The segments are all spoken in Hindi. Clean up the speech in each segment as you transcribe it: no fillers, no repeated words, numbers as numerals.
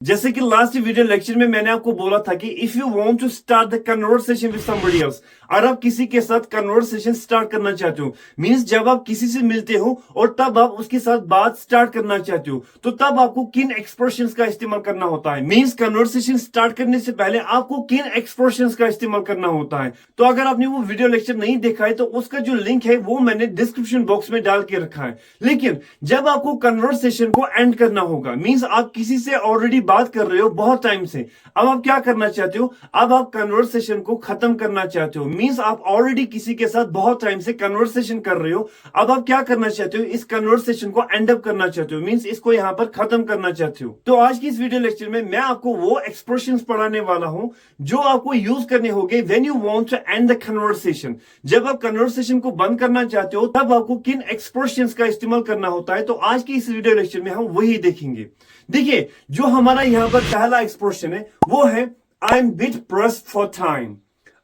जैसे कि लास्ट वीडियो लेक्चर में मैंने आपको बोला था कि if you want to start the conversation with somebody else, और आप किसी के साथ कन्वर्सेशन स्टार्ट करना चाहते हो, मींस जब आप किसी से मिलते हो और तब आप उसके साथ बात स्टार्ट करना चाहते हो, तो तब आपको किन एक्सप्रेशंस का इस्तेमाल करना होता है। मींस कन्वर्सेशन स्टार्ट करने से पहले आपको किन एक्सप्रेशंस का इस्तेमाल करना होता है। तो अगर आपने वो वीडियो लेक्चर नहीं देखा है तो उसका जो लिंक है वो मैंने डिस्क्रिप्शन बॉक्स में डाल के रखा है। लेकिन जब आपको कन्वर्सेशन को एंड करना होगा, मींस आप किसी से ऑलरेडी बात कर रहे हो बहुत टाइम से, अब आप क्या करना चाहते हो, अब आप कन्वर्सेशन को खत्म करना चाहते हो। मींस आप ऑलरेडी किसी के साथ बहुत टाइम से कन्वर्सेशन कर रहे हो, अब आप क्या करना चाहते हो, इस कन्वर्सेशन को एंड अप करना चाहते हो, मींस इसको यहां पर खत्म करना चाहते हो। तो आज की इस वीडियो लेक्चर में मैं आपको वो एक्सप्रेशंस पढ़ाने वाला हूं जो आपको यूज करने होंगे when you want to end the conversation. जब आप कन्वर्सेशन को बंद करना चाहते हो तब आपको किन एक्सप्रेशंस का इस्तेमाल करना होता है। तो आज की इस वीडियो लेक्चर में हम वही देखेंगे। देखिए, जो हमारा यहां पर पहला एक्सप्रेशन है वो है I am bit pressed for time.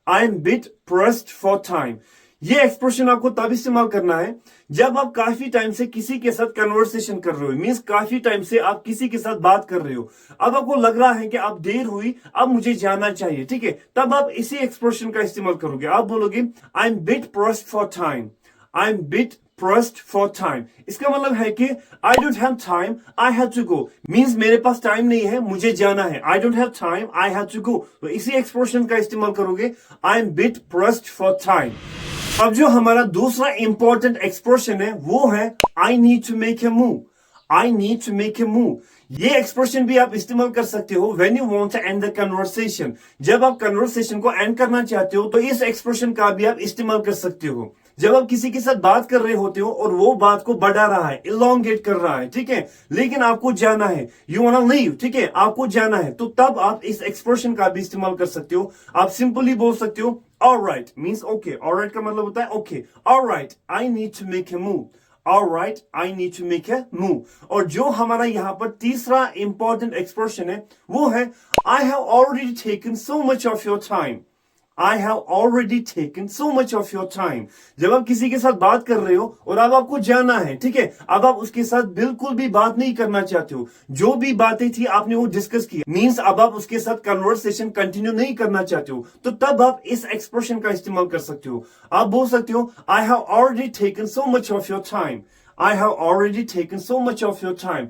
I am bit pressed for time. ये एक्सप्रेशन आपको तब इस्तेमाल करना है जब आप काफी टाइम से किसी के साथ कन्वर्सेशन कर रहे हो, मींस काफी टाइम से आप किसी के साथ बात कर रहे हो, अब आपको लग रहा है कि अब देर हुई, अब मुझे जाना चाहिए, ठीक है, तब आप इसी एक्सप्रेशन का इस्तेमाल करोगे। आप बोलोगे I am bit pressed for time. I am bit pressed for time। इसका मतलब है कि I don't have time, I have to go। Means मेरे पास टाइम नहीं है, मुझे जाना है। I don't have time, I have to go। तो इसी एक्सप्रेशन का इस्तेमाल करोगे I am bit pressed for time। अब जो हमारा दूसरा इंपॉर्टेंट एक्सप्रेशन है वो है I need to make a move। I need to make a move। ये एक्सप्रेशन भी आप इस्तेमाल कर सकते हो when you want to end the conversation. जब आप कन्वर्सेशन को एंड करना चाहते हो तो इस एक्सप्रेशन का भी आप इस्तेमाल कर सकते हो। जब आप किसी के साथ बात कर रहे होते हो और वो बात को बढ़ा रहा है, इलोंगेट कर रहा है, ठीक है, लेकिन आपको जाना है, यू वांट टू लीव, ठीक है, आपको जाना है, तो तब आप इस एक्सप्रेशन का भी इस्तेमाल कर सकते हो। आप सिंपली बोल सकते हो ऑलराइट, मींस ओके। ऑलराइट का मतलब होता है okay. Alright, I need to make a move. Alright, I need to make a move। और जो हमारा यहाँ पर तीसरा इंपॉर्टेंट एक्सप्रेशन है वो है I have already taken so much of your time। I have already taken so much of your time। जब आप किसी के साथ बात कर रहे हो और अब आपको जाना है, ठीक है, अब आप उसके साथ बिल्कुल भी बात नहीं करना चाहते हो, जो भी बातें थी आपने वो डिस्कस की, मींस अब आप उसके साथ कन्वर्सेशन कंटिन्यू नहीं करना चाहते हो, तो तब आप इस एक्सप्रेशन का इस्तेमाल कर सकते हो। आप बोल सकते हो I have already taken so much of your time। I have already taken so much of your time।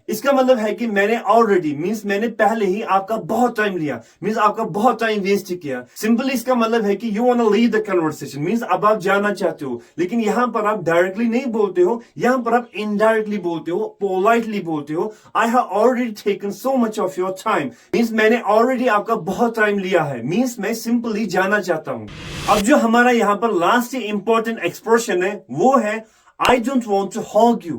इसका मतलब है कि मैंने ऑलरेडी, मींस मैंने पहले ही आपका बहुत टाइम लिया, मींस आपका बहुत टाइम वेस्ट किया। सिंपली इसका मतलब है कि you want to leave the conversation, means अब आप जाना चाहते हो, लेकिन यहां पर आप डायरेक्टली नहीं बोलते हो, यहां पर आप इनडायरेक्टली बोलते हो, पोलाइटली बोलते हो। I have already taken so much of your time, means मैंने ऑलरेडी आपका बहुत टाइम लिया है, मींस मैं सिंपली जाना चाहता हूं। अब जो हमारा यहां पर लास्ट इंपॉर्टेंट एक्सप्रेशन है वो है I don't want to hog you।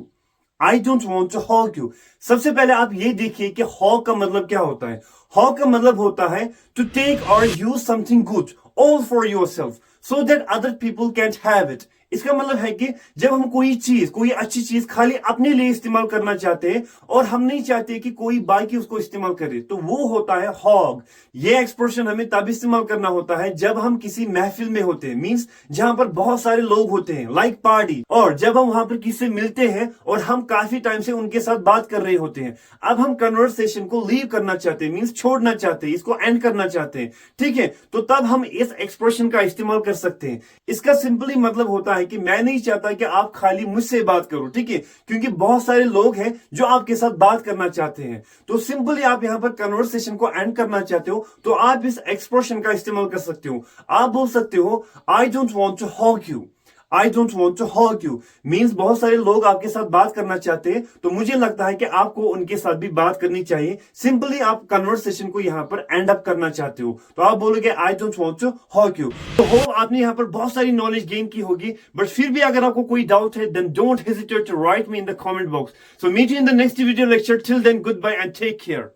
I don't want to hog you। सबसे पहले आप ये देखिए कि hog का मतलब क्या होता है। hog का मतलब होता है to take or use something good all for yourself so that other people can't have it। इसका मतलब है कि जब हम कोई चीज, कोई अच्छी चीज खाली अपने लिए इस्तेमाल करना चाहते हैं और हम नहीं चाहते कि कोई बाकी उसको इस्तेमाल करे, तो वो होता है हॉग। ये एक्सप्रेशन हमें तब इस्तेमाल करना होता है जब हम किसी महफिल में होते हैं, मींस जहां पर बहुत सारे लोग होते हैं, लाइक पार्टी, और जब हम वहां पर किसी से मिलते हैं और हम काफी टाइम से उनके साथ बात कर रहे होते हैं, अब हम कन्वर्सेशन को लीव करना चाहते हैं, मींस छोड़ना चाहते हैं, इसको एंड करना चाहते हैं, ठीक है, तो तब हम इस एक्सप्रेशन का इस्तेमाल कर सकते हैं। इसका सिंपली मतलब होता है कि मैं नहीं चाहता कि आप खाली मुझसे बात करो, ठीक है, क्योंकि बहुत सारे लोग हैं जो आपके साथ बात करना चाहते हैं। तो सिंपली आप यहां पर कन्वर्सेशन को एंड करना चाहते हो तो आप इस एक्सप्रेशन का इस्तेमाल कर सकते हो। आप बोल सकते हो I don't want to hog you. I don't want to hog you means बहुत सारे लोग आपके साथ बात करना चाहते हैं, तो मुझे लगता है कि आपको उनके साथ भी बात करनी चाहिए। सिंपली आप कन्वर्सेशन को यहाँ पर एंड अप करना चाहते हो तो आप बोलोगे I don't want to hog you। तो होप आपने यहाँ पर बहुत सारी नॉलेज गेन की होगी, बट फिर भी अगर आपको कोई डाउट है then don't hesitate to write me in the comment box। So meet you in the next video lecture। Till then, goodbye and take care।